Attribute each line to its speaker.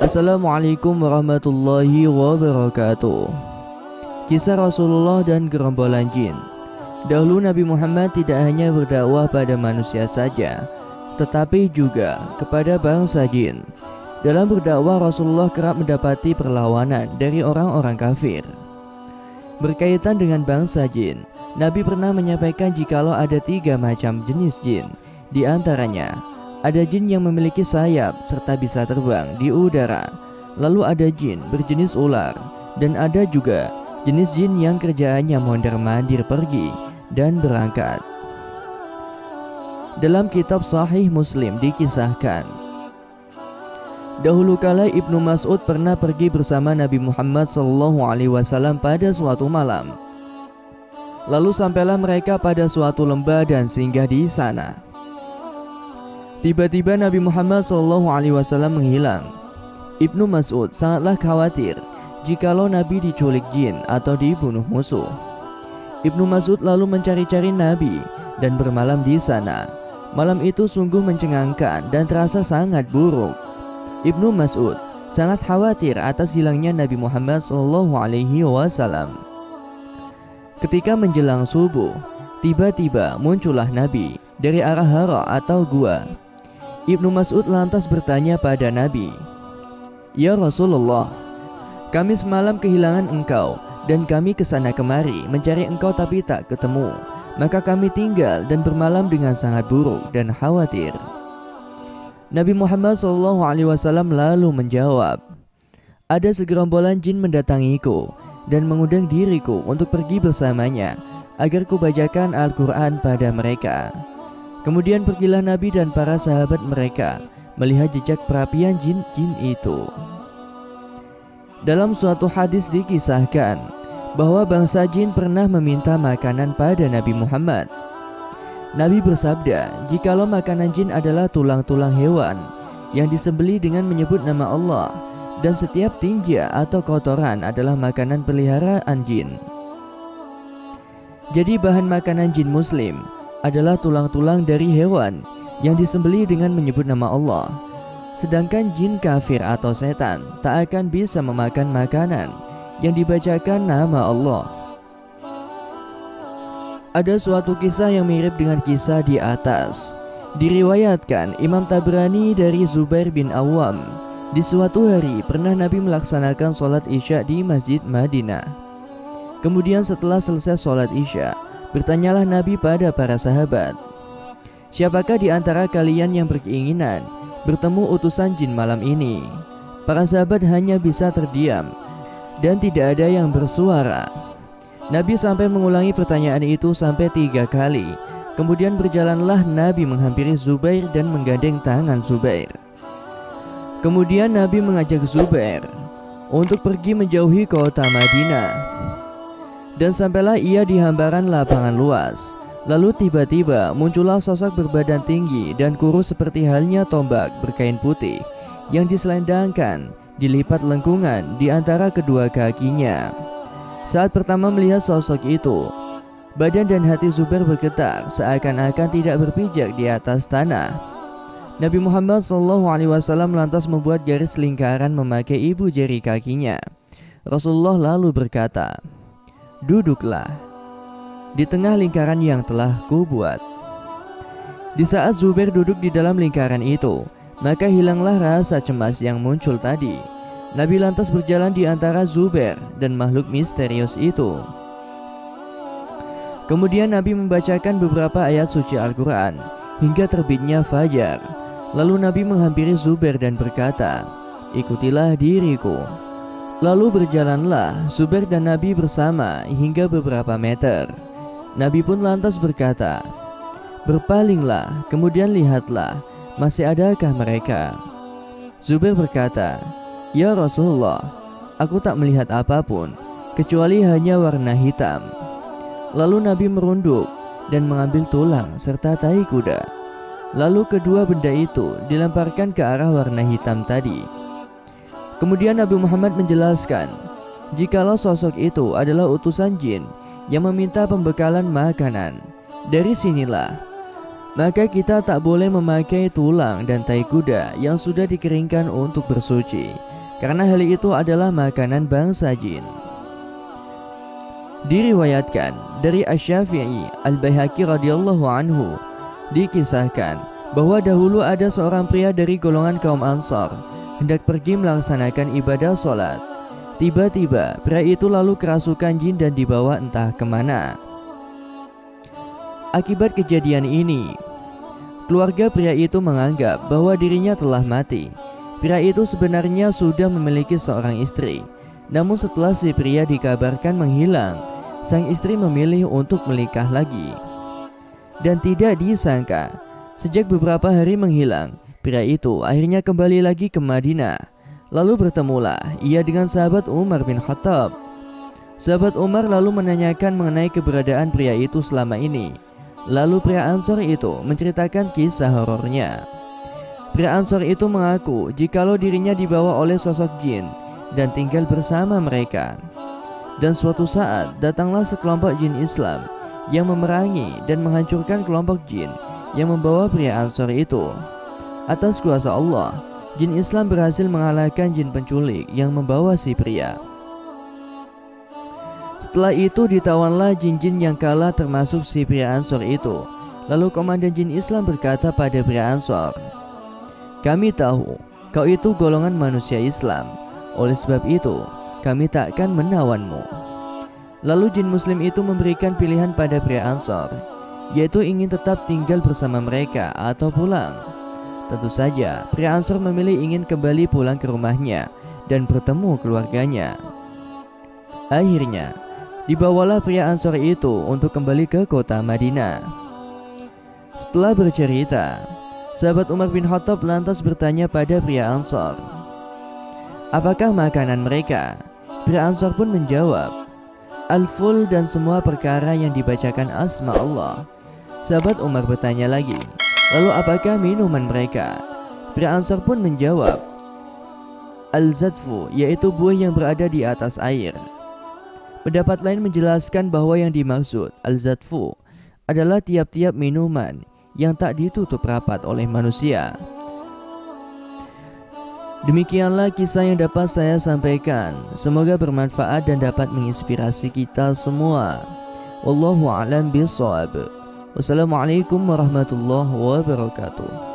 Speaker 1: Assalamualaikum warahmatullahi wabarakatuh. Kisah Rasulullah dan gerombolan jin. Dahulu Nabi Muhammad tidak hanya berdakwah pada manusia saja, tetapi juga kepada bangsa jin. Dalam berdakwah, Rasulullah kerap mendapati perlawanan dari orang-orang kafir. Berkaitan dengan bangsa jin, Nabi pernah menyampaikan jikalau ada 3 macam jenis jin. Di antaranya, ada jin yang memiliki sayap serta bisa terbang di udara. Lalu ada jin berjenis ular, dan ada juga jenis jin yang kerjaannya mondar-mandir pergi dan berangkat. Dalam kitab Sahih Muslim dikisahkan, dahulu kala Ibnu Mas'ud pernah pergi bersama Nabi Muhammad SAW pada suatu malam. Lalu sampailah mereka pada suatu lembah dan singgah di sana. Tiba-tiba Nabi Muhammad SAW menghilang. Ibnu Mas'ud sangatlah khawatir jikalau Nabi diculik jin atau dibunuh musuh. Ibnu Mas'ud lalu mencari-cari Nabi dan bermalam di sana. Malam itu sungguh mencengangkan dan terasa sangat buruk. Ibnu Mas'ud sangat khawatir atas hilangnya Nabi Muhammad SAW. Ketika menjelang subuh, tiba-tiba muncullah Nabi dari arah Hara atau gua. Ibnu Mas'ud lantas bertanya pada Nabi, "Ya Rasulullah, kami semalam kehilangan engkau dan kami kesana kemari mencari engkau tapi tak ketemu. Maka kami tinggal dan bermalam dengan sangat buruk dan khawatir." Nabi Muhammad SAW lalu menjawab, "Ada segerombolan jin mendatangiku dan mengundang diriku untuk pergi bersamanya agar kubacakan Al-Quran pada mereka." Kemudian pergilah Nabi dan para sahabat mereka melihat jejak perapian jin-jin itu. Dalam suatu hadis dikisahkan bahwa bangsa jin pernah meminta makanan pada Nabi Muhammad. Nabi bersabda, jikalau makanan jin adalah tulang-tulang hewan yang disembelih dengan menyebut nama Allah, dan setiap tinja atau kotoran adalah makanan peliharaan jin. Jadi bahan makanan jin muslim adalah tulang-tulang dari hewan yang disembelih dengan menyebut nama Allah. Sedangkan jin kafir atau setan tak akan bisa memakan makanan yang dibacakan nama Allah. Ada suatu kisah yang mirip dengan kisah di atas. Diriwayatkan Imam Tabrani dari Zubair bin Awam, di suatu hari pernah Nabi melaksanakan sholat isya di Masjid Madinah. Kemudian setelah selesai sholat isya, bertanyalah Nabi pada para sahabat, "Siapakah di antara kalian yang berkeinginan bertemu utusan jin malam ini?" Para sahabat hanya bisa terdiam dan tidak ada yang bersuara. Nabi sampai mengulangi pertanyaan itu sampai 3 kali. Kemudian berjalanlah Nabi menghampiri Zubair dan menggandeng tangan Zubair. Kemudian Nabi mengajak Zubair untuk pergi menjauhi kota Madinah. Dan sampailah ia di hamparan lapangan luas. Lalu tiba-tiba muncullah sosok berbadan tinggi dan kurus seperti halnya tombak berkain putih yang diselendangkan, dilipat lengkungan di antara kedua kakinya. Saat pertama melihat sosok itu, badan dan hati Zubair bergetar seakan-akan tidak berpijak di atas tanah. Nabi Muhammad SAW lantas membuat garis lingkaran memakai ibu jari kakinya. Rasulullah lalu berkata, "Duduklah di tengah lingkaran yang telah kubuat." Di saat Zubair duduk di dalam lingkaran itu, maka hilanglah rasa cemas yang muncul tadi. Nabi lantas berjalan di antara Zubair dan makhluk misterius itu. Kemudian Nabi membacakan beberapa ayat suci Al-Quran hingga terbitnya fajar. Lalu Nabi menghampiri Zubair dan berkata, "Ikutilah diriku." Lalu berjalanlah Zubair dan Nabi bersama hingga beberapa meter. Nabi pun lantas berkata, "Berpalinglah, kemudian lihatlah, masih adakah mereka?" Zubair berkata, "Ya Rasulullah, aku tak melihat apapun kecuali hanya warna hitam." Lalu Nabi merunduk dan mengambil tulang serta tai kuda. Lalu kedua benda itu dilemparkan ke arah warna hitam tadi. Kemudian Nabi Muhammad menjelaskan, jikalau sosok itu adalah utusan jin yang meminta pembekalan makanan. Dari sinilah maka kita tak boleh memakai tulang dan tai kuda yang sudah dikeringkan untuk bersuci, karena hal itu adalah makanan bangsa jin. Diriwayatkan dari Asy-Syafi'i Al-Baihaqi radhiyallahu anhu, dikisahkan bahwa dahulu ada seorang pria dari golongan kaum Ansar hendak pergi melaksanakan ibadah sholat. Tiba-tiba pria itu lalu kerasukan jin dan dibawa entah kemana. Akibat kejadian ini, keluarga pria itu menganggap bahwa dirinya telah mati. Pria itu sebenarnya sudah memiliki seorang istri, namun setelah si pria dikabarkan menghilang, sang istri memilih untuk menikah lagi. Dan tidak disangka, sejak beberapa hari menghilang, pria itu akhirnya kembali lagi ke Madinah. Lalu bertemulah ia dengan sahabat Umar bin Khattab. Sahabat Umar lalu menanyakan mengenai keberadaan pria itu selama ini. Lalu pria Ansor itu menceritakan kisah horornya. Pria Ansor itu mengaku jikalau dirinya dibawa oleh sosok jin dan tinggal bersama mereka. Dan suatu saat datanglah sekelompok jin Islam yang memerangi dan menghancurkan kelompok jin yang membawa pria Ansor itu. Atas kuasa Allah, jin Islam berhasil mengalahkan jin penculik yang membawa si pria. Setelah itu ditawanlah jin-jin yang kalah termasuk si pria Ansor itu. Lalu komandan jin Islam berkata pada pria Ansor, "Kami tahu kau itu golongan manusia Islam. Oleh sebab itu, kami tak akan menawanmu." Lalu jin muslim itu memberikan pilihan pada pria Ansor, yaitu ingin tetap tinggal bersama mereka atau pulang. Tentu saja, pria Ansor memilih ingin kembali pulang ke rumahnya dan bertemu keluarganya. Akhirnya, dibawalah pria Ansor itu untuk kembali ke kota Madinah. Setelah bercerita, sahabat Umar bin Khattab lantas bertanya pada pria Ansor, apakah makanan mereka? Pria Ansor pun menjawab, Al-Ful dan semua perkara yang dibacakan asma Allah. Sahabat Umar bertanya lagi, lalu apakah minuman mereka? Pria Ansor pun menjawab, Al-Zadfu, yaitu buah yang berada di atas air. Pendapat lain menjelaskan bahwa yang dimaksud Al-Zadfu adalah tiap-tiap minuman yang tak ditutup rapat oleh manusia. Demikianlah kisah yang dapat saya sampaikan. Semoga bermanfaat dan dapat menginspirasi kita semua. Wallahu a'lam bishawab. Wassalamualaikum warahmatullahi wabarakatuh.